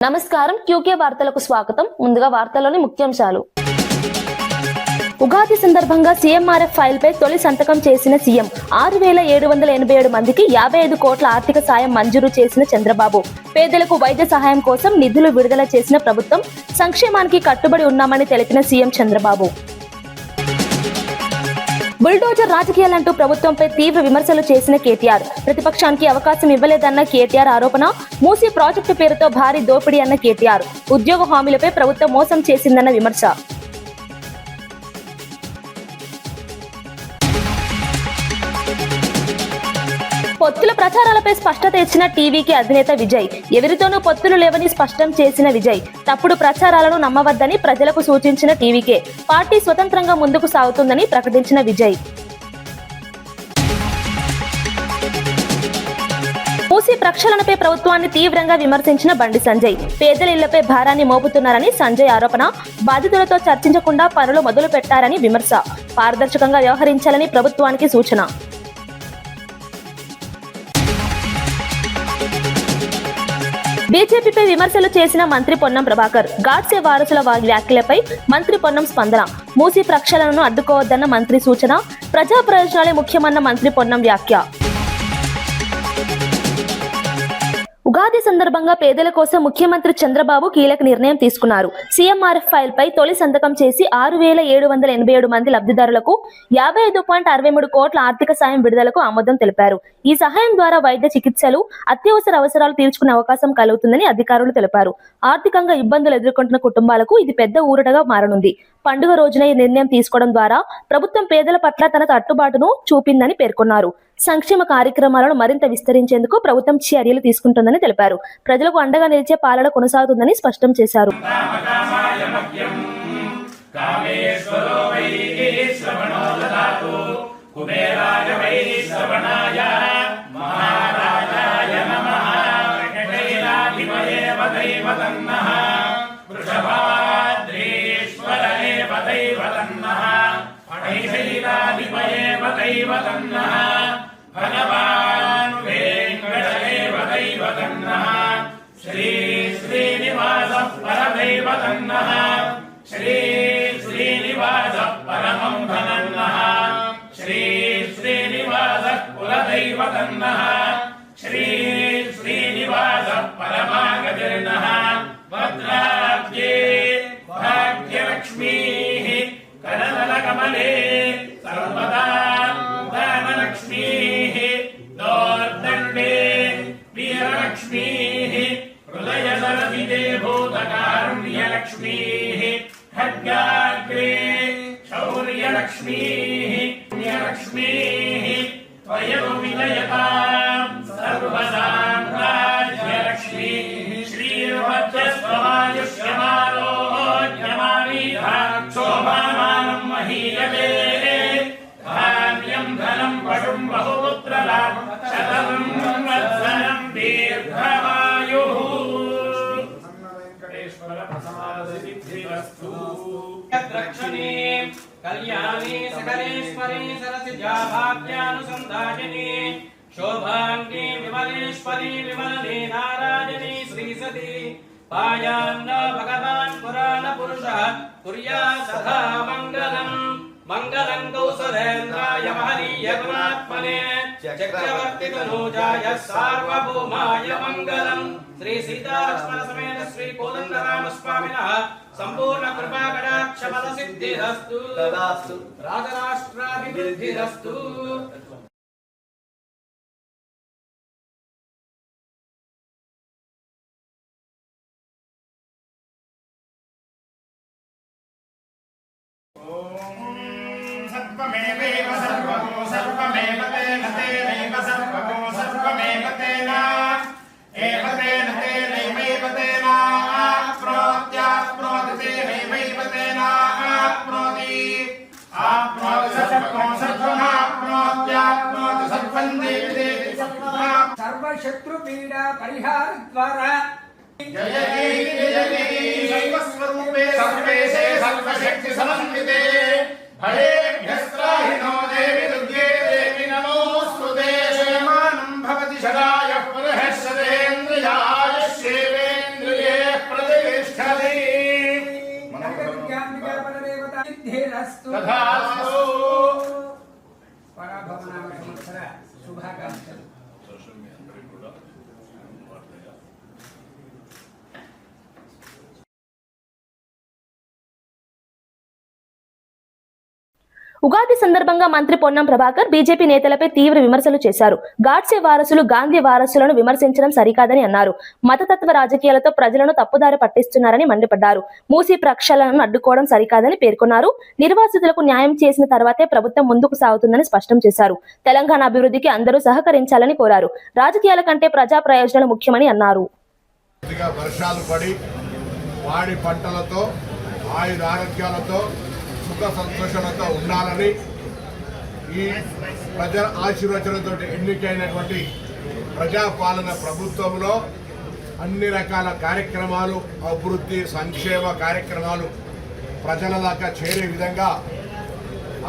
నమస్కారం క్యూకే వార్తలకు స్వాగతం. ముందుగా వార్తల్లోని ముఖ్యాంశాలు. ఉగాది సందర్భంగా సీఎంఆర్ఎఫ్ ఫైల్ పై తొలి సంతకం చేసిన సీఎం. 6,787 మందికి 55 కోట్ల ఆర్థిక సాయం మంజూరు చేసిన చంద్రబాబు. పేదలకు వైద్య సహాయం కోసం నిధులు విడుదల చేసిన ప్రభుత్వం. సంక్షేమానికి కట్టుబడి ఉన్నామని తెలిపిన సీఎం చంద్రబాబు. బుల్డోజర్ రాజకీయాలంటూ ప్రభుత్వంపై తీవ్ర విమర్శలు చేసిన కేటీఆర్. ప్రతిపక్షానికి అవకాశం ఇవ్వలేదన్న కేటీఆర్ ఆరోపణ. మూసీ ప్రాజెక్టు పేరుతో భారీ దోపిడీ అన్న కేటీఆర్. ఉద్యోగ హామీలపై ప్రభుత్వం మోసం చేసిందన్న విమర్శ. పొత్తుల ప్రచారాలపై స్పష్టత ఇచ్చిన టీవీకి అధినేత విజయ్. ఎవరితోనూ పొత్తులు లేవని స్పష్టం చేసిన విజయ్. తప్పుడు ప్రచారాలను నమ్మవద్దని ప్రజలకు సూచించిన టీవీకే. పార్టీ స్వతంత్రంగా ముందుకు సాగుతుందని ప్రకటించిన విజయ్. మూసీ ప్రక్షాళనపై ప్రభుత్వాన్ని తీవ్రంగా విమర్శించిన బండి సంజయ్. పేదల ఇళ్లపై భారాన్ని మోపుతున్నారని సంజయ్ ఆరోపణ. బాధితులతో చర్చించకుండా పనులు మొదలు పెట్టారని విమర్శ. పారదర్శకంగా వ్యవహరించాలని ప్రభుత్వానికి సూచన. బీజేపీపై విమర్శలు చేసిన మంత్రి పొన్నం ప్రభాకర్. గాడ్సే వారసుల వ్యాఖ్యలపై మంత్రి పొన్నం స్పందన. మూసీ ప్రక్షాళనను అడ్డుకోవద్దన్న మంత్రి సూచన. ప్రజా ప్రయోజనాలే ముఖ్యమన్న మంత్రి పొన్నం వ్యాఖ్య. ఉగాది సందర్భంగా పేదల కోసం ముఖ్యమంత్రి చంద్రబాబు కీలక నిర్ణయం తీసుకున్నారు. సీఎంఆర్ఎఫ్ ఫైల్ పై తొలి సంతకం చేసి 6,787 మంది లబ్ధిదారులకు 55.63 కోట్ల ఆర్థిక సాయం విడుదలకు ఆమోదం తెలిపారు. ఈ సహాయం ద్వారా వైద్య చికిత్సలు, అత్యవసర అవసరాలు తీర్చుకునే అవకాశం కలుగుతుందని అధికారులు తెలిపారు. ఆర్థికంగా ఇబ్బందులు ఎదుర్కొంటున్న కుటుంబాలకు ఇది పెద్ద ఊరటగా మారనుంది. పండుగ రోజున ఈ నిర్ణయం తీసుకోవడం ద్వారా ప్రభుత్వం పేదల పట్ల తన కట్టుబాటును చూపిందని పేర్కొన్నారు. సంక్షేమ కార్యక్రమాలను మరింత విస్తరించేందుకు ప్రభుత్వం చర్యలు తీసుకుంటుందని తెలిపారు. ప్రజలకు అండగా నిలిచే పాలన కొనసాగుతుందని స్పష్టం చేశారు. భగవాన్ వెంకటదేవ దైవతన్నః శ్రీ శ్రీనివాస పరదైవతన్నః శ్రీ శ్రీనివాస పరమం ధనన్నః శ్రీ శ్రీనివాస కులదైవతన్నః శ్రీ శ్రీనివాస పరమాగతిర్నః భద్రాద్యే భాగ్యలక్ష్మీః కరదలకమలే సర్వదా ధనలక్ష్మీః దోర్దండే వీరలక్ష్మీః హృదయసరసిదే భూతకారుణ్యలక్ష్మీః ఖడ్గాగ్రే శౌర్యలక్ష్మీః పుణ్యలక్ష్మీః త్వయో విజయతాం సర్వసామ్రాజ్యలక్ష్మీః శ్రీర్వజ్రస్వమాయుష్యమారోగ్యమారీధా శోభామానం మహీయతే ధనం పశుం బహుపుత్రలాభం శతం వత్సరం దీర్ఘమాయుః. వెంకటేశ్వర ప్రసన్నసిద్ధిరస్తు. రక్షణే కళ్యాణే సకలేశ్వరే సరసిజా భాగ్యానుసంధాయనే శోభాంగే విమలేశ్వరి విమలనే నారాయణే శ్రీసతి పాయాన్న భగవాన్ పురాణ పురుషః కుర్యా సదా మంగళం. మంగళం కౌసలేంద్రాయ మహనీయ గుణాత్మనే చక్రవర్తి తనూజాయ సార్వభౌమాయ మంగళం. శ్రీ సీతాలక్ష్మణ సమేత శ్రీ కోదండరామ స్వామినః సంపూర్ణ కృపా కటాక్ష ఫల సిద్ధిరస్తు. రాజరాష్ట్రాభివృద్ధిరస్తు. సర్వమేవ సర్వమో సర్వమేవ తేన తేనైవ సర్వమో సర్వమేవ తేన ఏవ తేన తేనైవ తేన ఆప్నోత్యాప్నోతి తేనైవ తేన ఆప్నోతి ఆప్నోతి సర్వమో సర్వమాప్నోత్యాప్నోతి సర్వం దేవి దేవి సర్వశత్రు పీడ పరిహార ద్వారా జయ జయ సర్వస్వరూపే సర్వేశే సర్వశక్తి సమన్వితే భయేభ్యస్త్రాహినో దేవి దుర్గే దేవి నమోస్తుతే. శయమానం భవతి శరాయః పునః శతేంద్రియాయ శేవేంద్రియ సిద్ధిరస్తు తథాస్తు. పరాభవనామ సంవత్సర శుభాకాంక్షలు. ఉగాది సందర్భంగా మంత్రి పొన్నం ప్రభాకర్ బీజేపీ నేతలపై తీవ్ర విమర్శలు చేశారు. గాడ్సే వారసులు గాంధీ వారసులను విమర్శించడం సరికాదని అన్నారు. మతతత్వ రాజకీయాలతో ప్రజలను తప్పుదారి పట్టిస్తున్నారని మండిపడ్డారు. మూసీ ప్రక్షాళనను అడ్డుకోవడం సరికాదని పేర్కొన్నారు. నిర్వాసితులకు న్యాయం చేసిన తర్వాతే ప్రభుత్వం ముందుకు సాగుతుందని స్పష్టం చేశారు. తెలంగాణ అభివృద్ధికి అందరూ సహకరించాలని కోరారు. రాజకీయాల కంటే ప్రజా ప్రయోజనాలు ముఖ్యమని అన్నారు. వర్షాలు పడి వాడి పంటలతో ఆయుర ఆరోగ్యాలతో సుఖ సంతోషాలతో ఉండాలని ఈ ప్రజల ఆశీర్వచనంతో ఎన్నికైనటువంటి ప్రజాపాలన ప్రభుత్వంలో అన్ని రకాల కార్యక్రమాలు, అభివృద్ధి సంక్షేమ కార్యక్రమాలు ప్రజల దాకా చేరే విధంగా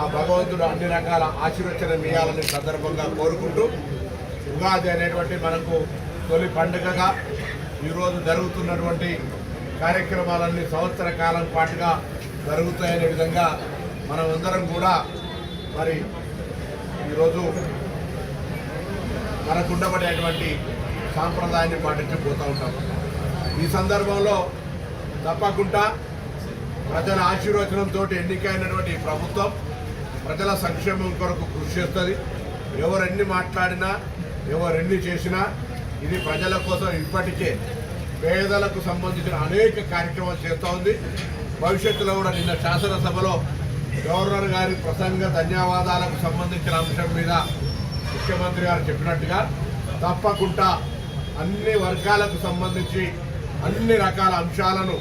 ఆ భగవంతుడు అన్ని రకాల ఆశీర్వచనం ఇవ్వాలని సందర్భంగా కోరుకుంటూ, ఉగాది అనేటువంటి మనకు తొలి పండుగగా ఈరోజు జరుగుతున్నటువంటి కార్యక్రమాలన్నీ సంవత్సర కాలం పాటుగా జరుగుతాయనే విధంగా మనమందరం కూడా మరి ఈరోజు మనకుండబడేటువంటి సాంప్రదాయాన్ని పాటించిపోతూ ఉంటాం. ఈ సందర్భంలో తప్పకుండా ప్రజల ఆశీర్వచనంతో ఎన్నికైనటువంటి ప్రభుత్వం ప్రజల సంక్షేమం కొరకు కృషి చేస్తుంది. ఎవరెన్ని మాట్లాడినా ఎవరెన్ని చేసినా ఇది ప్రజల కోసం ఇప్పటికే పేదలకు సంబంధించిన అనేక కార్యక్రమాలు చేస్తూ ఉంది. భవిష్యత్తులో కూడా నిన్న శాసనసభలో గవర్నర్ గారి ప్రసంగ ధన్యవాదాలకు సంబంధించిన అంశం మీద ముఖ్యమంత్రి గారు చెప్పినట్టుగా తప్పకుండా అన్ని వర్గాలకు సంబంధించి అన్ని రకాల అంశాలను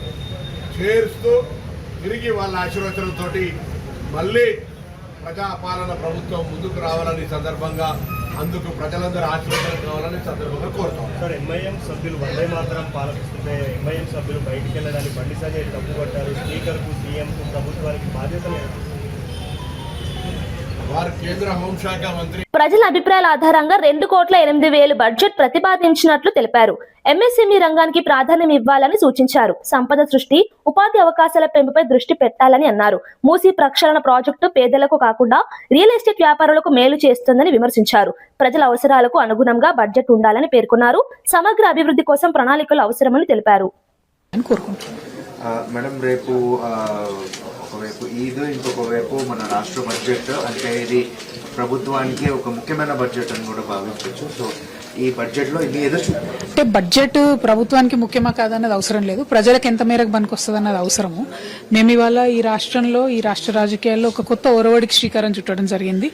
చేరుస్తూ తిరిగి వాళ్ళ ఆశీర్వచనంతో మళ్ళీ ప్రజాపాలన ప్రభుత్వం ముందుకు రావాలని సందర్భంగా అందుకు ప్రజలందరూ ఆశీర్వాదం కావాలని సందర్భంగా కోరుతాం. సార్, ఎంఐఎం సభ్యులు వందే మాత్రం పాలపిస్తుంటే ఎంఐఎం సభ్యులు బయటికి వెళ్ళడానికి బండి సంజయ్ తప్పుపట్టారు. స్పీకర్కు, సీఎంకు, ప్రభుత్వానికి బాధ్యత లేదు. వారు కేంద్ర హోంశాఖ మంత్రి. ప్రజల అభిప్రాయాల ఆధారంగా 2,08,000 బడ్జెట్ ప్రతిపాదించినట్లు తెలిపారు. ఎంఎస్ఎంఈ రంగానికి ప్రాధాన్యం ఇవ్వాలని సూచించారు. సంపద సృష్టి, ఉపాధి అవకాశాల పెంపుపై దృష్టి పెట్టాలని అన్నారు. మూసీ ప్రక్షాళన ప్రాజెక్టు పేదలకు కాకుండా రియల్ ఎస్టేట్ వ్యాపారులకు మేలు చేస్తుందని విమర్శించారు. ప్రజల అవసరాలకు అనుగుణంగా బడ్జెట్ ఉండాలని పేర్కొన్నారు. సమగ్ర అభివృద్ధి కోసం ప్రణాళికలు అవసరమని తెలిపారు. మేడం, రేపు ఒకవైపు ఈద్, ఇంకొక వైపు మన రాష్ట్ర బడ్జెట్, అంటే ఇది ప్రభుత్వానికి ఒక ముఖ్యమైన బడ్జెట్ అని కూడా భావించవచ్చు. సో ఈ బడ్జెట్ లో ఇది ఏదో అంటే బడ్జెట్ ప్రభుత్వానికి ముఖ్యమా కాదన్నది అవసరం లేదు, ప్రజలకు ఎంత మేరకు పనికొస్తుంది అన్నది అవసరము. మేము ఇవాళ ఈ రాష్ట్రంలో, ఈ రాష్ట్ర రాజకీయాల్లో ఒక కొత్త ఒరవడికి శ్రీకారం చుట్టడం జరిగింది.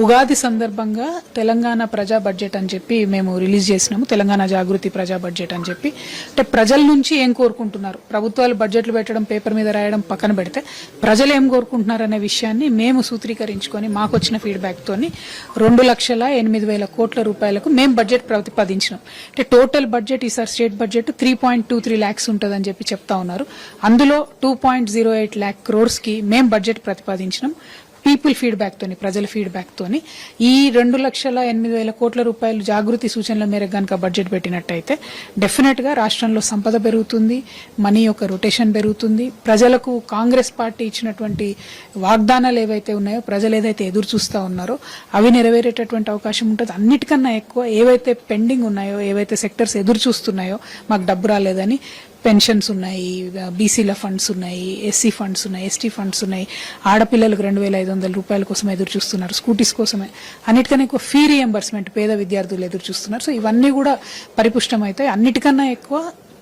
ఉగాది సందర్భంగా తెలంగాణ ప్రజా బడ్జెట్ అని చెప్పి మేము రిలీజ్ చేసినాము. తెలంగాణ జాగృతి ప్రజా బడ్జెట్ అని చెప్పి, అంటే ప్రజల నుంచి ఏం కోరుకుంటున్నారు, ప్రభుత్వాలు బడ్జెట్లు పెట్టడం, పేపర్ మీద రాయడం పక్కన పెడితే ప్రజలు ఏం కోరుకుంటున్నారు అనే విషయాన్ని మేము సూత్రీకరించుకొని మాకు వచ్చిన ఫీడ్బ్యాక్ తోని 2,08,000 కోట్ల రూపాయలకు మేము బడ్జెట్ ప్రతిపాదించినాం. అంటే టోటల్ బడ్జెట్ ఈసారి స్టేట్ బడ్జెట్ 3.23 lakhs ఉంటుందని చెప్పి చెప్తా ఉన్నారు. అందులో 2.08 lakh crores కి మేము బడ్జెట్ ప్రతిపాదించినాం. పీపుల్ ఫీడ్బ్యాక్ తోని, ప్రజల ఫీడ్బ్యాక్ తోని ఈ 2,08,000 కోట్ల రూపాయలు జాగృతి సూచనల మేరకు కనుక బడ్జెట్ పెట్టినట్టయితే డెఫినెట్ గా రాష్ట్రంలో సంపద పెరుగుతుంది, మనీ యొక్క రొటేషన్ పెరుగుతుంది. ప్రజలకు కాంగ్రెస్ పార్టీ ఇచ్చినటువంటి వాగ్దానాలు ఏవైతే ఉన్నాయో, ప్రజలు ఏదైతే ఎదురు చూస్తా ఉన్నారో అవి నెరవేరేటటువంటి అవకాశం ఉంటుంది. అన్నిటికన్నా ఎక్కువ ఏవైతే పెండింగ్ ఉన్నాయో, ఏవైతే సెక్టర్స్ ఎదురు చూస్తున్నాయో, మాకు డబ్బు రాలేదని, పెన్షన్స్ ఉన్నాయి, బీసీల ఫండ్స్ ఉన్నాయి, ఎస్సీ ఫండ్స్ ఉన్నాయి, ఎస్టీ ఫండ్స్ ఉన్నాయి, ఆడపిల్లలకు 2,500 రూపాయల కోసం ఎదురు చూస్తున్నారు, స్కూటీస్ కోసమే, అన్నిటికన్నా ఎక్కువ ఫీ రియంబర్స్మెంట్ పేద విద్యార్థులు ఎదురు చూస్తున్నారు. సో ఇవన్నీ కూడా పరిపుష్టమవుతాయి. అన్నిటికన్నా ఎక్కువ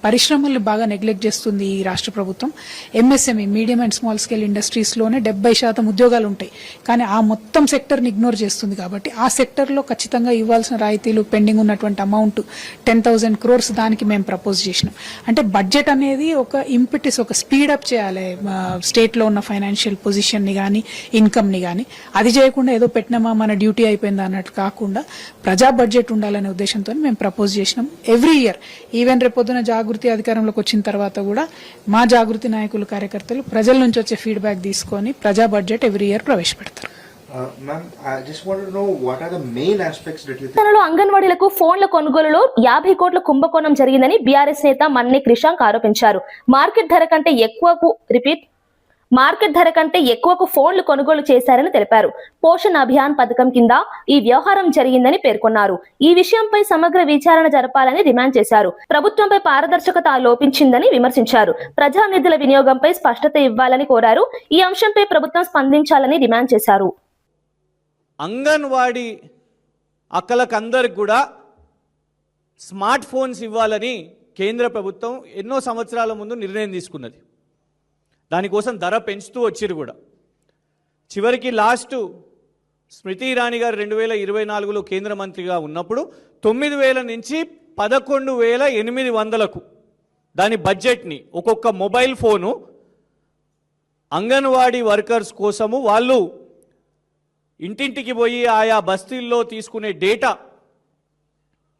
పరిశ్రమలు బాగా నెగ్లెక్ట్ చేస్తుంది ఈ రాష్ట్ర ప్రభుత్వం. MSME, medium and small scale industries లోనే 70% ఉద్యోగాలు ఉంటాయి, కానీ ఆ మొత్తం సెక్టర్ ని ఇగ్నోర్ చేస్తుంది. కాబట్టి ఆ సెక్టర్ లో ఖచ్చితంగా ఇవ్వాల్సిన రాయితీలు, పెండింగ్ ఉన్నటువంటి అమౌంట్ 10,000 crores దానికి మేము ప్రపోజ్ చేసినాం. అంటే బడ్జెట్ అనేది ఒక ఇంపిటిస్, ఒక స్పీడప్ చేయాలి స్టేట్ లో ఉన్న ఫైనాన్షియల్ పొజిషన్ ని గానీ, ఇన్కమ్ ని గానీ. అది చేయకుండా ఏదో పెట్టినామా మన డ్యూటీ అయిపోయిందా అన్నట్టు కాకుండా ప్రజా బడ్జెట్ ఉండాలనే ఉద్దేశంతో మేము ప్రపోజ్ చేసినాం. ఎవ్రీ ఇయర్, ఈవెన్ రేపొద్దున జాగృతి అధికారంలోకి వచ్చిన తర్వాత కూడా మా జాగృతి నాయకులు, కార్యకర్తలు ప్రజల నుంచి వచ్చే ఫీడ్బ్యాక్ తీసుకొని ప్రజా బడ్జెట్ ఎవ్రీ ఇయర్ ప్రవేశపెడతారు. తెలంగాణలో అంగన్వాడీలకు ఫోన్ల కొనుగోలులో 50 కోట్ల కుంభకోణం జరిగిందని బీఆర్ఎస్ నేత మన్నే క్రిషాంక్ ఆరోపించారు. మార్కెట్ ధర కంటే ఎక్కువకు మార్కెట్ ధర కంటే ఎక్కువకు ఫోన్లు కొనుగోలు చేశారని తెలిపారు. పోషణ్ అభియాన్ పథకం కింద ఈ వ్యవహారం జరిగిందని పేర్కొన్నారు. ఈ విషయంపై సమగ్ర విచారణ జరపాలని డిమాండ్ చేశారు. ప్రభుత్వంపై పారదర్శకత లోపించిందని విమర్శించారు. ప్రజా నిధుల వినియోగంపై స్పష్టత ఇవ్వాలని కోరారు. ఈ అంశంపై ప్రభుత్వం స్పందించాలని డిమాండ్ చేశారు. అంగన్వాడీ అక్కలకందరికి కూడా స్మార్ట్ ఫోన్స్ ఇవ్వాలని కేంద్ర ప్రభుత్వం ఎన్నో సంవత్సరాల ముందు నిర్ణయం తీసుకున్నది. దానికోసం ధర పెంచుతూ వచ్చిరు కూడా. చివరికి లాస్ట్ స్మృతి ఇరానీ గారు 2024లో కేంద్ర మంత్రిగా ఉన్నప్పుడు 9,000 నుంచి 11,800కు దాని బడ్జెట్ని ఒక్కొక్క మొబైల్ ఫోను అంగన్వాడీ వర్కర్స్ కోసము వాళ్ళు ఇంటింటికి పోయి ఆయా బస్తీల్లో తీసుకునే డేటా,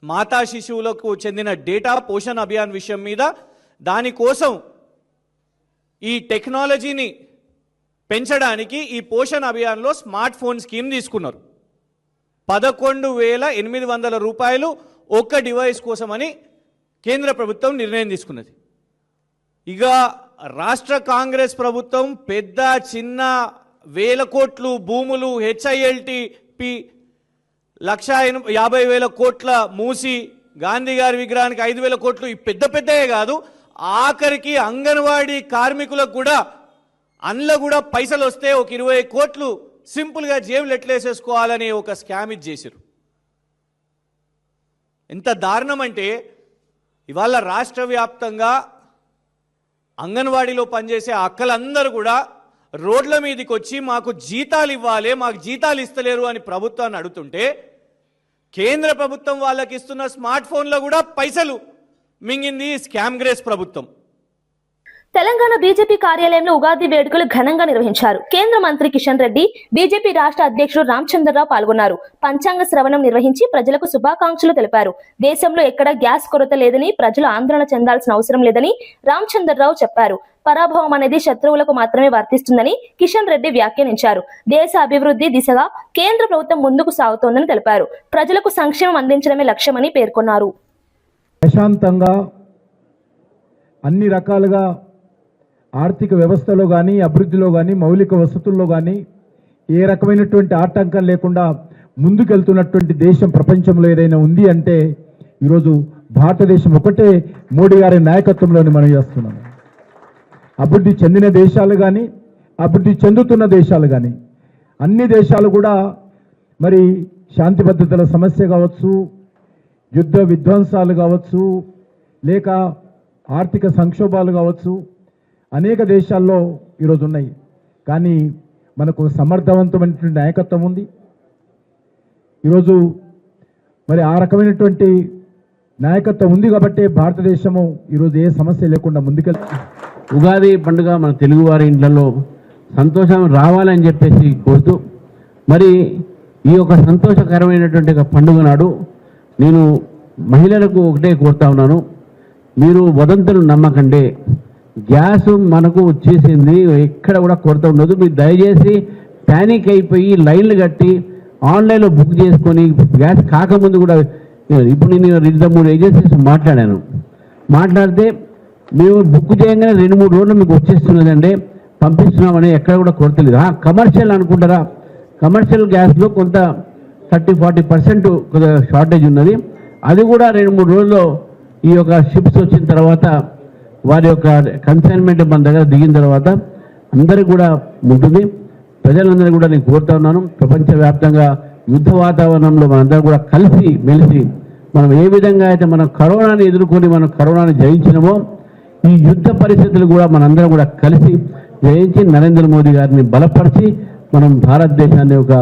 మాతా శిశువులకు చెందిన డేటా పోషణ్ అభియాన్ విషయం మీద దానికోసం ఈ టెక్నాలజీని పెంచడానికి ఈ పోషణ్ అభియాన్లో స్మార్ట్ ఫోన్ స్కీమ్ తీసుకున్నారు. 11,800 రూపాయలు ఒక్క డివైస్ కోసమని కేంద్ర ప్రభుత్వం నిర్ణయం తీసుకున్నది. ఇక రాష్ట్ర కాంగ్రెస్ ప్రభుత్వం పెద్ద చిన్న వేల కోట్లు భూములు, HILTP 1,50,000 కోట్ల మూసి, గాంధీ గారి విగ్రహానికి 5,000 కోట్లు, ఈ పెద్ద పెద్దయే కాదు, ఆఖరికి అంగన్వాడీ కార్మికులకు కూడా అందులో కూడా పైసలు వస్తే ఒక 20 కోట్లు సింపుల్గా జేబులు ఎట్లేసేసుకోవాలని ఒక స్కామ్ చేశారు. ఎంత దారుణం అంటే ఇవాళ రాష్ట్ర వ్యాప్తంగా అంగన్వాడీలో పనిచేసే అక్కలందరూ కూడా రోడ్ల మీదకి వచ్చి మాకు జీతాలు ఇవ్వాలి, మాకు జీతాలు ఇస్తలేరు అని ప్రభుత్వాన్ని అడుగుతుంటే కేంద్ర ప్రభుత్వం వాళ్ళకి ఇస్తున్న స్మార్ట్ ఫోన్లో కూడా పైసలు మింగింది స్కామ్ గ్రేస్ ప్రభుత్వం. తెలంగాణ బీజేపీ కార్యాలయంలో ఉగాది వేడుకలు ఘనంగా నిర్వహించారు. కేంద్ర మంత్రి కిషన్ రెడ్డి, బీజేపీ రాష్ట్ర అధ్యక్షుడు రామచంద్రరావు పాల్గొన్నారు. పంచాంగ శ్రవణం నిర్వహించి ప్రజలకు శుభాకాంక్షలు తెలిపారు. దేశంలో ఎక్కడా గ్యాస్ కొరత లేదని, ప్రజలు ఆందోళన చెందాల్సిన అవసరం లేదని రామచంద్రరావు చెప్పారు. పరాభవం అనేది శత్రువులకు మాత్రమే వర్తిస్తుందని కిషన్ రెడ్డి వ్యాఖ్యానించారు. దేశ అభివృద్ధి దిశగా కేంద్ర ప్రభుత్వం ముందుకు సాగుతోందని తెలిపారు. ప్రజలకు సంక్షేమం అందించడమే లక్ష్యమని పేర్కొన్నారు. ప్రశాంతంగా అన్ని రకాలుగా ఆర్థిక వ్యవస్థలో కానీ, అభివృద్ధిలో కానీ, మౌలిక వసతుల్లో కానీ ఏ రకమైనటువంటి ఆటంకం లేకుండా ముందుకెళ్తున్నటువంటి దేశం ప్రపంచంలో ఏదైనా ఉంది అంటే ఈరోజు భారతదేశం ఒకటే మోడీ గారి నాయకత్వంలోని మనం చేస్తున్నాం. అభివృద్ధి చెందిన దేశాలు కానీ, అభివృద్ధి చెందుతున్న దేశాలు కానీ అన్ని దేశాలు కూడా మరి శాంతి భద్రతల సమస్య కావచ్చు, యుద్ధ విధ్వంసాలు కావచ్చు, లేక ఆర్థిక సంక్షోభాలు కావచ్చు, అనేక దేశాల్లో ఈరోజు ఉన్నాయి. కానీ మనకు సమర్థవంతమైనటువంటి నాయకత్వం ఉంది. ఈరోజు మరి ఆ రకమైనటువంటి నాయకత్వం ఉంది కాబట్టి భారతదేశము ఈరోజు ఏ సమస్య లేకుండా ముందుకెళ్తుంది. ఉగాది పండుగ మన తెలుగువారి ఇండ్లలో సంతోషం రావాలని చెప్పేసి కోరుతూ, మరి ఈ యొక్క సంతోషకరమైనటువంటి పండుగ నాడు నేను మహిళలకు ఒకటే కోరుతా ఉన్నాను, మీరు వదంతులు నమ్మకండి. గ్యాస్ మనకు వచ్చేసింది, ఎక్కడ కూడా కొరత ఉండదు. మీరు దయచేసి ప్యానిక్ అయిపోయి లైన్లు కట్టి ఆన్లైన్లో బుక్ చేసుకొని గ్యాస్ కాకముందు కూడా, ఇప్పుడు నేను 2-3 ఏజెన్సీస్ మాట్లాడితే మేము బుక్ చేయగానే 2-3 రోజులు మీకు వచ్చేస్తున్నదండి, పంపిస్తున్నామని ఎక్కడ కూడా కొరత లేదు. కమర్షియల్ అనుకుంటారా, కమర్షియల్ గ్యాస్లో కొంత 30-40% షార్టేజ్ ఉన్నది. అది కూడా 2-3 రోజుల్లో ఈ యొక్క షిప్స్ వచ్చిన తర్వాత, వారి యొక్క కన్సైన్మెంట్ మన దగ్గర దిగిన తర్వాత అందరికీ కూడా ఉంటుంది. ప్రజలందరూ కూడా నేను కోరుతా ఉన్నాను, ప్రపంచవ్యాప్తంగా యుద్ధ వాతావరణంలో మనందరం కూడా కలిసి మెలిసి మనం ఏ విధంగా అయితే మనం కరోనాని ఎదుర్కొని మనం కరోనాని జయించినామో, ఈ యుద్ధ పరిస్థితులు కూడా మనందరం కూడా కలిసి జయించి నరేంద్ర మోదీ గారిని బలపరిచి మనం భారతదేశాన్ని ఒక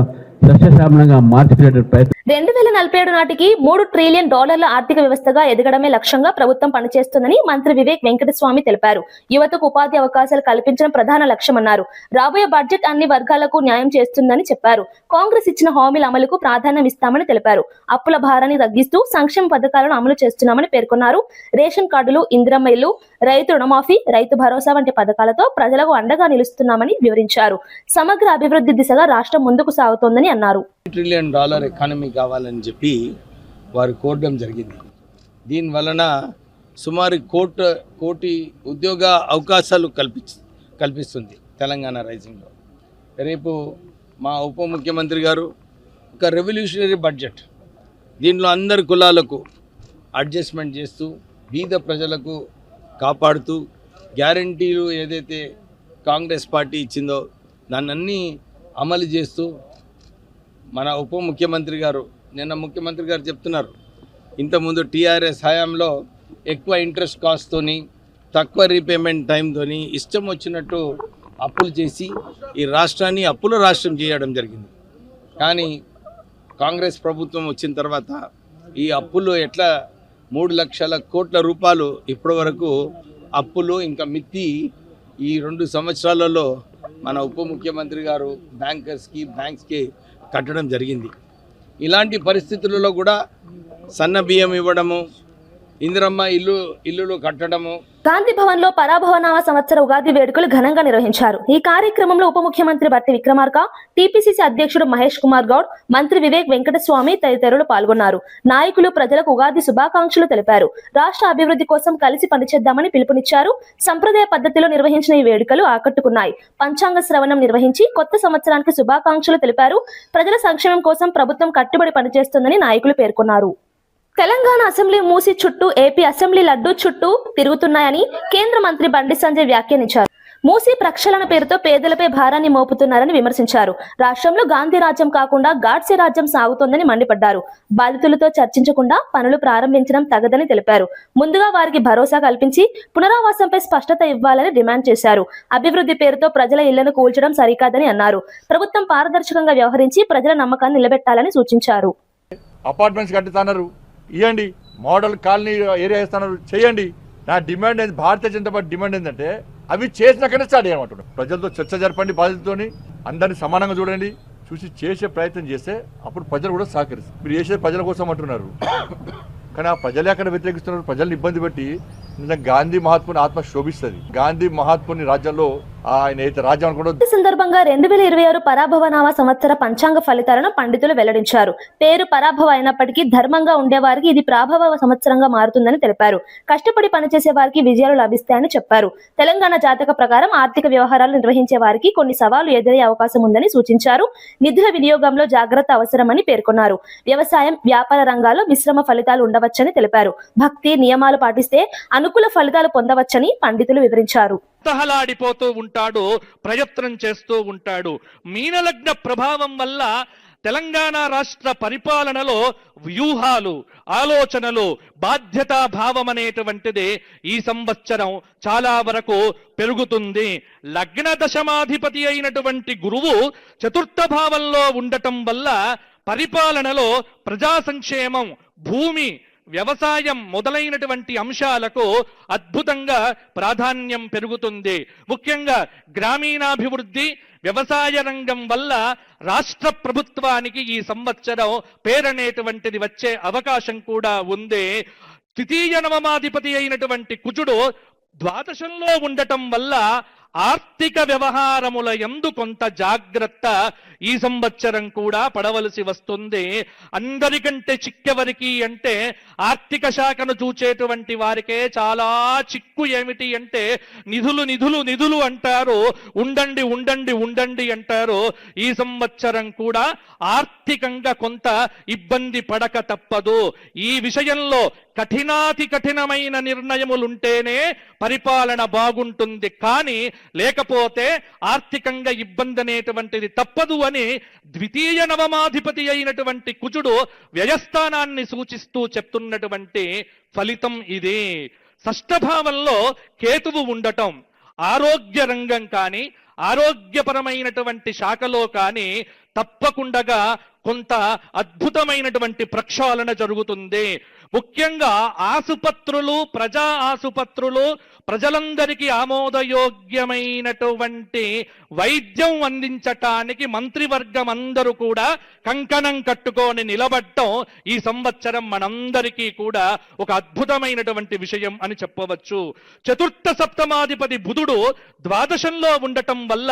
సస్యశ్యామలంగా మార్చుకునే ప్రయత్నం. 2047 నాటికి $3 ట్రిలియన్ ఆర్థిక వ్యవస్థగా ఎదగడమే లక్ష్యంగా ప్రభుత్వం పనిచేస్తుందని మంత్రి వివేక్ వెంకటస్వామి తెలిపారు. యువతకు ఉపాధి అవకాశాలు కల్పించడం ప్రధాన లక్ష్యమన్నారు. రాబోయే బడ్జెట్ అన్ని వర్గాలకు న్యాయం చేస్తుందని చెప్పారు. కాంగ్రెస్ ఇచ్చిన హామీల అమలుకు ప్రాధాన్యం ఇస్తామని తెలిపారు. అప్పుల భారాన్ని తగ్గిస్తూ సంక్షేమ పథకాలను అమలు చేస్తున్నామని పేర్కొన్నారు. రేషన్ కార్డులు, ఇందిరమ్మ ఇల్లు, రైతు రుణమాఫీ, రైతు భరోసా వంటి పథకాలతో ప్రజలకు అండగా నిలుస్తున్నామని వివరించారు. సమగ్ర అభివృద్ధి దిశగా రాష్ట్రం ముందుకు సాగుతోందని అన్నారు. $1 ట్రిలియన్ ఎకానమీ కావాలని చెప్పి వారు కోరడం జరిగింది. దీనివలన సుమారు 1 కోటి ఉద్యోగ అవకాశాలు కల్పిస్తుంది. తెలంగాణ రైజింగ్లో. రేపు మా ఉప ముఖ్యమంత్రి గారు ఒక రెవల్యూషనరీ బడ్జెట్, దీంట్లో అందరి కులాలకు అడ్జస్ట్మెంట్ చేస్తూ బీద ప్రజలకు కాపాడుతూ గ్యారంటీలు ఏదైతే కాంగ్రెస్ పార్టీ ఇచ్చిందో దాన్ని అమలు చేస్తూ మన ఉప ముఖ్యమంత్రి గారు, నిన్న ముఖ్యమంత్రి గారు చెప్తున్నారు, ఇంతకుముందు టీఆర్ఎస్ హయాంలో ఎక్కువ ఇంట్రెస్ట్ కాస్ట్తోని తక్కువ రీపేమెంట్ టైంతోని ఇష్టం వచ్చినట్టు అప్పులు చేసి ఈ రాష్ట్రాన్ని అప్పుల రాష్ట్రం చేయడం జరిగింది. కానీ కాంగ్రెస్ ప్రభుత్వం వచ్చిన తర్వాత ఈ అప్పులు ఎట్లా 3 లక్షల కోట్ల రూపాయలు ఇప్పటి వరకు అప్పులు ఇంకా మిత్తి ఈ 2 సంవత్సరాలలో మన ఉప ముఖ్యమంత్రి గారు బ్యాంక్స్కి కట్టడం జరిగింది. ఇలాంటి పరిస్థితులలో కూడా సన్న బియ్యం ఇవ్వడము, ఇందిరమ్మ ఇల్లులు కట్టడము. గాంధీ భవన్ లో పరాభవనామ సంవత్సర ఉగాది వేడుకలు ఘనంగా నిర్వహించారు. ఈ కార్యక్రమంలో ఉప ముఖ్యమంత్రి బట్టి విక్రమార్క, టీపీసీసీ అధ్యక్షుడు మహేష్ కుమార్ గౌడ్, మంత్రి వివేక్ వెంకటస్వామి తదితరులు పాల్గొన్నారు. నాయకులు ప్రజలకు ఉగాది శుభాకాంక్షలు తెలిపారు. రాష్ట్ర అభివృద్ధి కోసం కలిసి పనిచేద్దామని పిలుపునిచ్చారు. సంప్రదాయ పద్ధతిలో నిర్వహించిన ఈ వేడుకలు ఆకట్టుకున్నాయి. పంచాంగ శ్రవణం నిర్వహించి కొత్త సంవత్సరానికి శుభాకాంక్షలు తెలిపారు. ప్రజల సంక్షేమం కోసం ప్రభుత్వం కట్టుబడి పనిచేస్తుందని నాయకులు పేర్కొన్నారు. తెలంగాణ అసెంబ్లీ మూసి చుట్టూ ఏపీ అసెంబ్లీ లడ్డూ చుట్టూ తిరుగుతున్నాయని కేంద్ర మంత్రి బండి సంజయ్ వ్యాఖ్యానించారు. మూసి ప్రక్షాళన పేరుతో పేదలపై భారాన్ని మోపుతున్నారని విమర్శించారు. రాష్ట్రంలో గాంధీ రాజ్యం కాకుండా గాడ్సే రాజ్యం సాగుతోందని మండిపడ్డారు. బాధితులతో చర్చించకుండా పనులు ప్రారంభించడం తగదని తెలిపారు. ముందుగా వారికి భరోసా కల్పించి పునరావాసంపై స్పష్టత ఇవ్వాలని డిమాండ్ చేశారు. అభివృద్ధి పేరుతో ప్రజల ఇళ్లను కూల్చడం సరికాదని అన్నారు. ప్రభుత్వం పారదర్శకంగా వ్యవహరించి ప్రజల నమ్మకాన్ని నిలబెట్టాలని సూచించారు. అపార్ట్మెంట్స్ కట్టుతున్నారు, ఇవ్వండి. మోడల్ కాలనీ ఏరియా ఇస్తున్నారు, చేయండి. నా డిమాండ్ ఏంది, భారతీయ జనతా పార్టీ డిమాండ్ ఏంటంటే అవి చేసినాకనే స్టార్ట్ చేయమంటున్నాం. ప్రజలతో చర్చ జరపండి, బాధితులతోని అందరినీ సమానంగా చూడండి, చూసి చేసే ప్రయత్నం చేస్తే అప్పుడు ప్రజలు కూడా సహకరిస్తారు. మీరు చేసేది ప్రజల కోసం అంటున్నారు, కానీ ఆ ప్రజలే అక్కడ వ్యతిరేకిస్తున్నారు. ప్రజల్ని ఇబ్బంది పెట్టి గాంధీ మహాత్ముని ఆత్మ శోభిస్తుంది. గాంధీ మహాత్ముని రాజ్యంలో ఆయన అయితే రాజ్యం కూడా. ఈ సందర్భంగా 2026 పరాభవనామ సంవత్సర పంచాంగ ఫలితాలను పండితులు వెల్లడించారు. పేరు పరాభవ అయినప్పటికీ ధర్మంగా ఉండేవారికి ఇది ప్రాభవ సంవత్సరంగా మారుతుందని తెలిపారు. కష్టపడి పనిచేసే వారికి విజయాలు లభిస్తాయని చెప్పారు. తెలంగాణ జాతక ప్రకారం ఆర్థిక వ్యవహారాలు నిర్వహించే వారికి కొన్ని సవాళ్లు ఎదురయ్యే అవకాశం ఉందని సూచించారు. నిధుల వినియోగంలో జాగ్రత్త అవసరమని పేర్కొన్నారు. వ్యవసాయం, వ్యాపార రంగాల్లో మిశ్రమ ఫలితాలు ఉండవచ్చని తెలిపారు. భక్తి నియమాలు పాటిస్తే అనుకూల ఫలితాలు పొందవచ్చని పండితులు వివరించారు. తహలాడిపోతూ ఉంటాడు, ప్రయత్నం చేస్తూ ఉంటాడు. మీనలగ్న ప్రభావం వల్ల తెలంగాణ రాష్ట్ర పరిపాలనలో వ్యూహాలు, ఆలోచనలు, బాధ్యతా భావం అనేటువంటిది ఈ సంవత్సరం చాలా వరకు పెరుగుతుంది. లగ్న దశమాధిపతి అయినటువంటి గురువు చతుర్థ భావంలో ఉండటం వల్ల పరిపాలనలో ప్రజా సంక్షేమం, భూమి, వ్యవసాయం మొదలైనటువంటి అంశాలకు అద్భుతంగా ప్రాధాన్యం పెరుగుతుంది. ముఖ్యంగా గ్రామీణాభివృద్ధి, వ్యవసాయ రంగం వల్ల రాష్ట్ర ప్రభుత్వానికి ఈ సంవత్సరం పేరనేటువంటిది వచ్చే అవకాశం కూడా ఉంది. ద్వితీయ నవమాధిపతి అయినటువంటి కుజుడు ద్వాదశంలో ఉండటం వల్ల ఆర్థిక వ్యవహారముల యందు కొంత జాగ్రత్త ఈ సంవత్సరం కూడా పడవలసి వస్తుంది. అందరికంటే చిక్కెవరికి అంటే ఆర్థిక శాఖను చూచేటువంటి వారికే చాలా చిక్కు. ఏమిటి అంటే నిధులు నిధులు నిధులు అంటారు, ఉండండి ఉండండి ఉండండి అంటారు. ఈ సంవత్సరం కూడా ఆర్థికంగా కొంత ఇబ్బంది పడక తప్పదు. ఈ విషయంలో కఠినాతి కఠినమైన నిర్ణయములుంటేనే పరిపాలన బాగుంటుంది, కానీ లేకపోతే ఆర్థికంగా ఇబ్బంది అనేటువంటిది తప్పదు అని ద్వితీయ నవమాధిపతి అయినటువంటి కుజుడు వ్యయస్థానాన్ని సూచిస్తూ చెప్తున్నటువంటి ఫలితం ఇది. షష్ఠభావంలో కేతువు ఉండటం ఆరోగ్య రంగం కానీ ఆరోగ్యపరమైనటువంటి శాఖలో కానీ తప్పకుండా కొంత అద్భుతమైనటువంటి ప్రక్షాళన జరుగుతుంది. ముఖ్యంగా ఆసుపత్రులు, ప్రజా ఆసుపత్రులు, ప్రజలందరికీ ఆమోదయోగ్యమైనటువంటి వైద్యం అందించటానికి మంత్రివర్గం అందరూ కూడా కంకణం కట్టుకొని నిలబడటం ఈ సంవత్సరం మనందరికీ కూడా ఒక అద్భుతమైనటువంటి విషయం అని చెప్పవచ్చు. చతుర్థ సప్తమాధిపతి బుధుడు ద్వాదశంలో ఉండటం వల్ల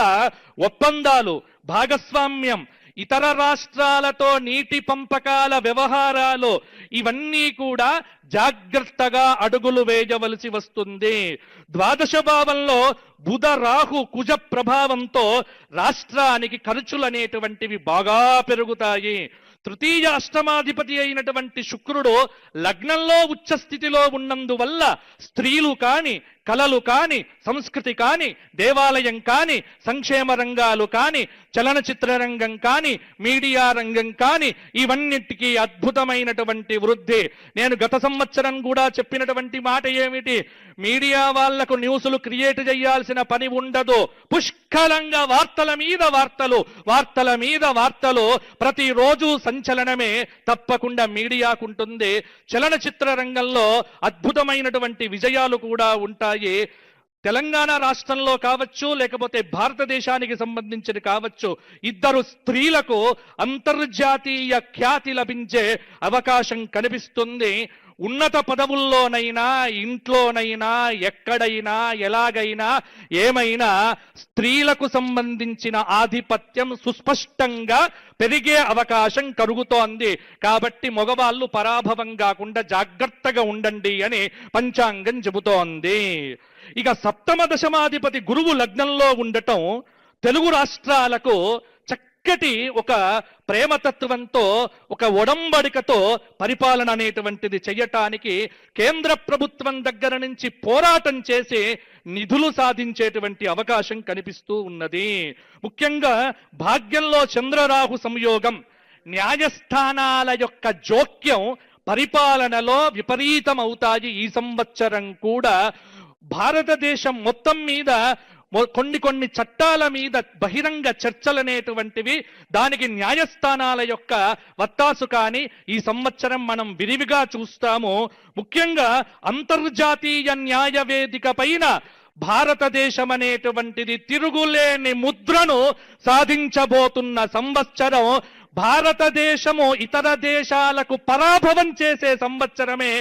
ఒప్పందాలు, భాగస్వామ్యం ఇతర రాష్ట్రాలతో నీటి పంపకాల వ్యవహారాలు ఇవన్నీ కూడా జాగ్రత్తగా అడుగులు వేయవలసి వస్తుంది. ద్వాదశ భావంలో బుధ రాహు కుజ ప్రభావంతో రాష్ట్రానికి ఖర్చులు అనేటువంటివి బాగా పెరుగుతాయి. తృతీయ అష్టమాధిపతి అయినటువంటి శుక్రుడు లగ్నంలో ఉచ్చస్థితిలో ఉన్నందువల్ల స్త్రీలు కాని, కళలు కాని, సంస్కృతి కాని, దేవాలయం కాని, సంక్షేమ రంగాలు కాని, చలనచిత్ర రంగం కాని, మీడియా రంగం కాని ఇవన్నిటికీ అద్భుతమైనటువంటి వృద్ధి. నేను గత సంవత్సరం కూడా చెప్పినటువంటి మాట ఏమిటి, మీడియా వాళ్లకు న్యూస్లు క్రియేట్ చేయాల్సిన పని ఉండదు. పుష్కలంగా వార్తల మీద వార్తలు, వార్తల మీద వార్తలు, ప్రతిరోజు సంచలనమే తప్పకుండా మీడియాకుంటుంది. చలనచిత్ర రంగంలో అద్భుతమైనటువంటి విజయాలు కూడా ఉంటాయి. తెలంగాణ రాష్ట్రంలో కావచ్చు, లేకపోతే భారతదేశానికి సంబంధించి కావచ్చు, ఇద్దరు స్త్రీలకు అంతర్జాతీయ ఖ్యాతి లభించే అవకాశం కనిపిస్తుంది. ఉన్నత పదవుల్లోనైనా, ఇంట్లోనైనా, ఎక్కడైనా, ఎలాగైనా, ఏమైనా స్త్రీలకు సంబంధించిన ఆధిపత్యం సుస్పష్టంగా పెరిగే అవకాశం కలుగుతోంది. కాబట్టి మగవాళ్ళు పరాభవం కాకుండా జాగ్రత్తగా ఉండండి అని పంచాంగం చెబుతోంది. ఇక సప్తమ దశమాధిపతి గురువు లగ్నంలో ఉండటం తెలుగు రాష్ట్రాలకు చక్కటి ఒక ప్రేమతత్వంతో, ఒక ఒడంబడికతో పరిపాలన అనేటువంటిది చేయటానికి కేంద్ర ప్రభుత్వం దగ్గర నుంచి పోరాటం చేసి నిధులు సాధించేటువంటి అవకాశం కనిపిస్తూ ఉన్నది. ముఖ్యంగా భాగ్యంలో చంద్రరాహు సంయోగం, న్యాయస్థానాల యొక్క జోక్యం పరిపాలనలో విపరీతమవుతాయి. ఈ సంవత్సరం కూడా భారతదేశం మొత్తం మీద కొన్ని చట్టాల మీద బహిరంగ చర్చలనేటువంటివి, దానికి న్యాయస్థానాల యొక్క వత్తాసు కానీ ఈ సంవత్సరం మనం విరివిగా చూస్తాము. ముఖ్యంగా అంతర్జాతీయ న్యాయ వేదిక పైన భారతదేశం అనేటువంటిది తిరుగులేని ముద్రను సాధించబోతున్న సంవత్సరం. భారతదేశము ఇతర దేశాలకు పరాభవం చేసే సంవత్సరమే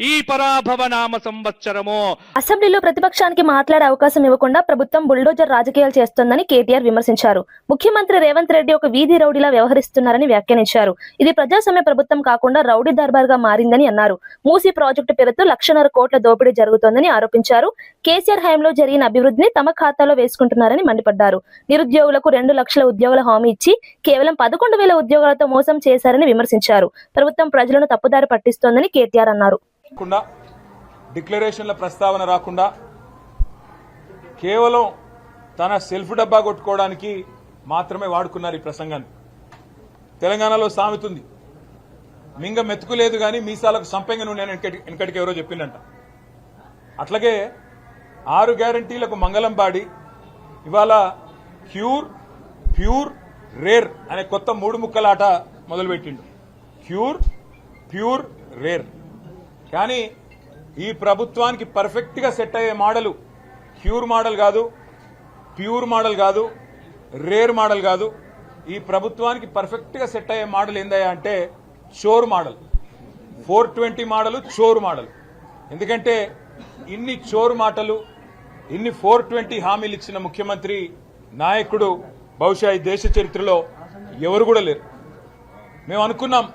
ఈ పరాభవ నామ సంవత్సరము. అసెంబ్లీలో ప్రతిపక్షానికి మాట్లాడే అవకాశం ఇవ్వకుండా ప్రభుత్వం బుల్డోజర్ రాజకీయాలు చేస్తోందని కేటీఆర్ విమర్శించారు. ముఖ్యమంత్రి రేవంత్ రెడ్డి ఒక వీధి రౌడీలా వ్యవహరిస్తున్నారని వ్యాఖ్యానించారు. ఇది ప్రజాస్వామ్య ప్రభుత్వం కాకుండా రౌడీ దర్బార్ గా మారిందని అన్నారు. మూసీ ప్రాజెక్టు పేరుతో 1,50,000 కోట్ల దోపిడీ జరుగుతోందని ఆరోపించారు. కేసీఆర్ హయాంలో జరిగిన అభివృద్ధిని తమ ఖాతాలో వేసుకుంటున్నారని మండిపడ్డారు. నిరుద్యోగులకు 2 లక్షల ఉద్యోగాల హామీ ఇచ్చి కేవలం 11,000 ఉద్యోగాలతో మోసం చేశారని విమర్శించారు. ప్రభుత్వం ప్రజలను తప్పుదారి పట్టిస్తోందని కేటీఆర్ అన్నారు. డిక్లరేషన్ల ప్రస్తావన రాకుండా కేవలం తన సెల్ఫ్ డబ్బా కొట్టుకోవడానికి మాత్రమే వాడుకున్నారు ఈ ప్రసంగాన్ని. తెలంగాణలో సామెతుంది, మింగ మెతుకులేదు కానీ మీసాలకు సంపెంగ నూనె వెనకటికి ఎవరో చెప్పిందంట. అట్లాగే 6 గ్యారంటీలకు మంగళం పాడి ఇవాళ క్యూర్, ప్యూర్, రేర్ అనే కొత్త 3 ముక్కలాట మొదలుపెట్టిండు. Cure, pure, rare. కానీ ఈ ప్రభుత్వానికి పర్ఫెక్ట్ గా సెట్ అయ్యే మోడల్ క్యూర్ మోడల్ కాదు, ప్యూర్ మోడల్ కాదు, రేర్ మోడల్ కాదు. ఈ ప్రభుత్వానికి పర్ఫెక్ట్ గా సెట్ అయ్యే మోడల్ ఏందయ్యా అంటే చోర్ మోడల్, 420 మోడల్, చోర్ మోడల్. ఎందుకంటే ఇన్ని చోర్ మాటలు, ఇన్ని 420 హామీలు ఇచ్చిన ముఖ్యమంత్రి, నాయకుడు బహుశా ఈ దేశ చరిత్రలో ఎవరు కూడా లేరు. మేము అనుకున్నాం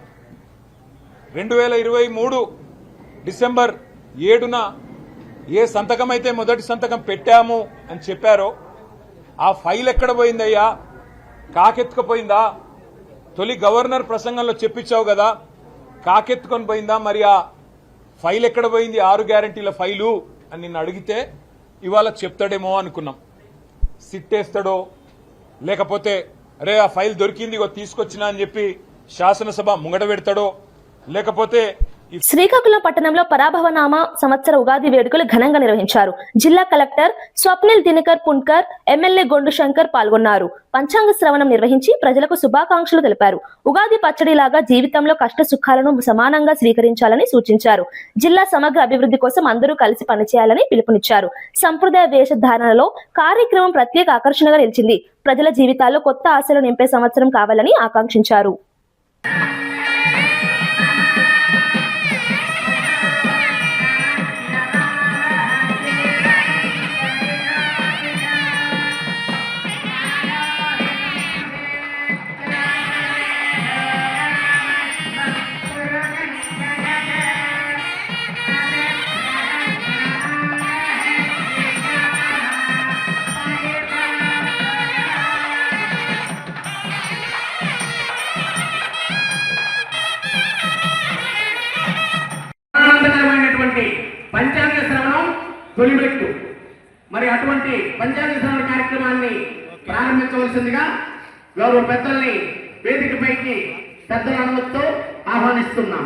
2023 డిసెంబర్ 7న ఏ సంతకం అయితే మొదటి సంతకం పెట్టాము అని చెప్పారో ఆ ఫైల్ ఎక్కడ పోయిందయ్యా, కాకెత్తుకుపోయిందా? తొలి గవర్నర్ ప్రసంగంలో చెప్పించావు కదా, కాకెత్తుకొని పోయిందా? మరి ఆ ఫైల్ ఎక్కడ పోయింది, 6 గ్యారంటీల ఫైలు అని నిన్ను అడిగితే ఇవాళ చెప్తాడేమో అనుకున్నాం. సిట్టేస్తాడో, లేకపోతే అరే ఆ ఫైల్ దొరికింది తీసుకొచ్చినా అని చెప్పి శాసనసభ ముంగడ పెడతాడో, లేకపోతే శ్రీకాకుళం పట్టణంలో పరాభవనామ సంవత్సర ఉగాది వేడుకలు ఘనంగా నిర్వహించారు. జిల్లా కలెక్టర్ స్వప్నిల్ దినకర్ పున్కర్, ఎమ్మెల్యే గొండు శంకర్ పాల్గొన్నారు. పంచాంగ శ్రవణం నిర్వహించి ప్రజలకు శుభాకాంక్షలు తెలిపారు. ఉగాది పచ్చడిలాగా జీవితంలో కష్ట సుఖాలను సమానంగా స్వీకరించాలని సూచించారు. జిల్లా సమగ్ర అభివృద్ధి కోసం అందరూ కలిసి పనిచేయాలని పిలుపునిచ్చారు. సంప్రదాయ వేషధారణలో కార్యక్రమం ప్రత్యేక ఆకర్షణగా నిలిచింది. ప్రజల జీవితాల్లో కొత్త ఆశలు నింపే సంవత్సరం కావాలని ఆకాంక్షించారు. తొలిమెట్టు. మరి అటువంటి పంచాంగ శ్రవణ కార్యక్రమాన్ని ప్రారంభించవలసిందిగా గౌరవ పెద్దల్ని వేదికపైకి పెద్దల అనుమతితో ఆహ్వానిస్తున్నాం.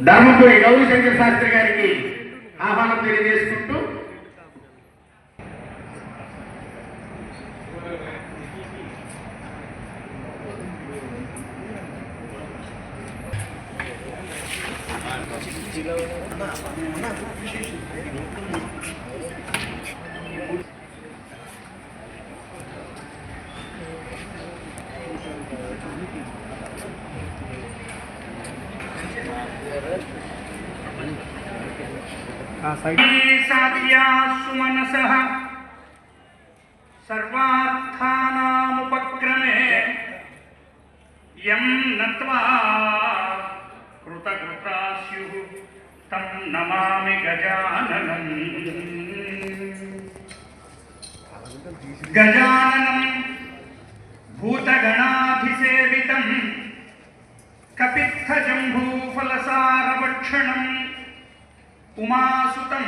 ధర్మపురి గౌరీశంకర్ శాస్త్రి గారికి ఆహ్వానం తెలియజేసుకుంటూ సుమనసః సర్వార్థానాముపక్రమే యం నత్వా కృతకృతాస్యుః తం నమామి గజాననం. గజాననం భూతగణాభిసేవితం కపిత్థజంబూఫలసారభక్షణం ఉమాసుతం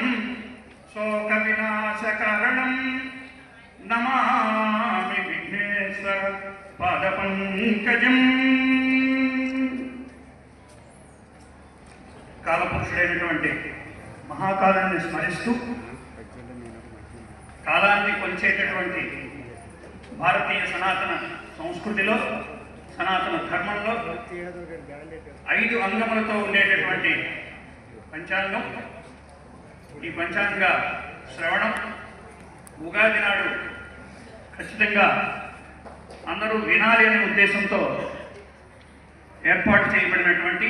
శోక వినాశకారణం నమామి విఘ్నేశ పాదపంకజం. కాలపురుషుడైనటువంటి మహాకాలాన్ని స్మరిస్తూ కాలాన్ని కొలిచేటటువంటి భారతీయ సనాతన సంస్కృతిలో, సనాతన ధర్మంలో 5 అంగములతో ఉండేటటువంటి పంచాంగం. ఈ పంచాంగ శ్రవణం ఉగాది నాడు ఖచ్చితంగా అందరూ వినాలి అనే ఉద్దేశంతో ఏర్పాటు చేయబడినటువంటి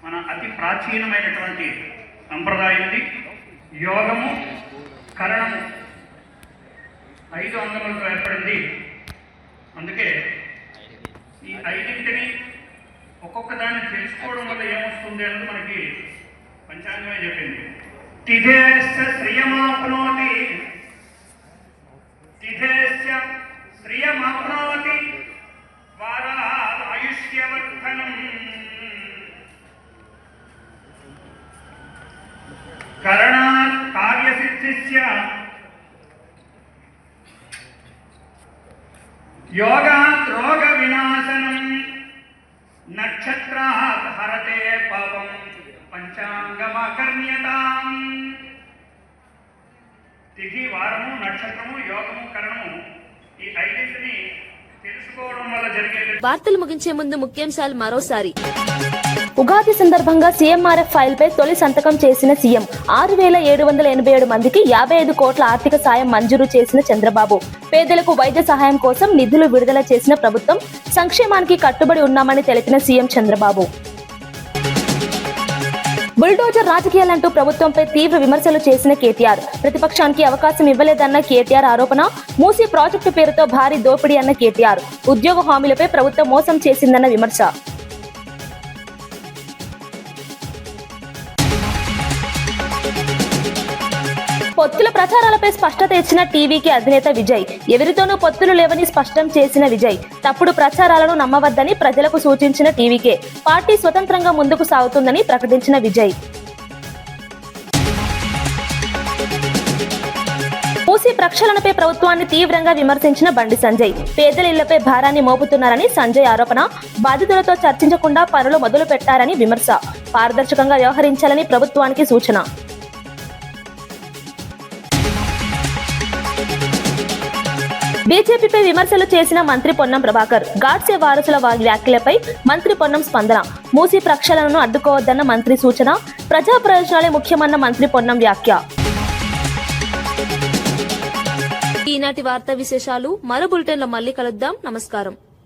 మన అతి ప్రాచీనమైనటువంటి సంప్రదాయం ఇది. యోగము, కరణము 5 అంగములతో ఏర్పడింది. అందుకే ఈ 5ంటిని ఒక్కొక్క దాన్ని తెలుసుకోవడం వల్ల ఏమొస్తుంది అన్నది మనకి పంచాంగమే చెప్పింది. తిథేశ్చ శ్రియమాప్నోతి, తిథేశ్చ శ్రియమాప్నోతి వారాద్ ఆయుష్యవర్ధనం. కరణాత్ కార్యసిద్ధిస్య, యోగాత్ రోగ వినాశనం, నక్షత్రాత్ హరతే పాపం పంచాంగమాకర్ణ్యతాం. తిథి, వారము, నక్షత్రము, యోగము, కరణము ఈ 5ంటిని తెలుసుకోవడం వల్ల జరిగే. వార్తలు ముగించే ముందు ముఖ్యాంశాలు మరోసారి. ఉగాది సందర్భంగా సీఎంఆర్ఎఫ్ ఫైల్ పై తొలి సంతకం చేసిన సీఎం. 6,787 మందికి 55 కోట్ల ఆర్థిక సాయం మంజూరు చేసిన చంద్రబాబు. పేదలకు వైద్య సహాయం కోసం నిధులు విడుదల చేసిన ప్రభుత్వం. సంక్షేమానికి కట్టుబడి ఉన్నామని తెలిపిన సీఎం చంద్రబాబు. బుల్డోజర్ రాజకీయాలంటూ ప్రభుత్వంపై తీవ్ర విమర్శలు చేసిన కేటీఆర్. ప్రతిపక్షానికి అవకాశం ఇవ్వలేదన్న కేటీఆర్ ఆరోపణ. మూసీ ప్రాజెక్టు పేరుతో భారీ దోపిడీ అన్న కేటీఆర్. ఉద్యోగ హామీలపై ప్రభుత్వం మోసం చేసిందన్న విమర్శ. పొత్తుల ప్రచారాలపై స్పష్టత ఇచ్చిన టీవీకి అధినేత విజయ్. ఎవరితోనూ పొత్తులు లేవని స్పష్టం చేసిన విజయ్. తప్పుడు ప్రచారాలను నమ్మవద్దని ప్రజలకు సూచించిన టీవీకే. పార్టీ స్వతంత్రంగా ముందుకు సాగుతుందని ప్రకటించిన విజయ్. మూసీ ప్రక్షాళనపై ప్రభుత్వాన్ని తీవ్రంగా విమర్శించిన బండి సంజయ్. పేదల ఇళ్లపై భారాన్ని మోపుతున్నారని సంజయ్ ఆరోపణ. బాధితులతో చర్చించకుండా పనులు మొదలు పెట్టారని విమర్శ. పారదర్శకంగా వ్యవహరించాలని ప్రభుత్వానికి సూచన. బీజేపీపై విమర్శలు చేసిన మంత్రి పొన్నం ప్రభాకర్. గాడ్సే వారసుల వ్యాఖ్యలపై మంత్రి పొన్నం స్పందన. మూసీ ప్రక్షాళనను అడ్డుకోవద్దన్న మంత్రి సూచన. ప్రజా ప్రయోజనాలే ముఖ్యమన్న మంత్రి పొన్నం వ్యాఖ్య. ఈనాటి వార్తా విశేషాలు. మరో బులెటిన్లో మళ్ళీ కలుద్దాం. నమస్కారం.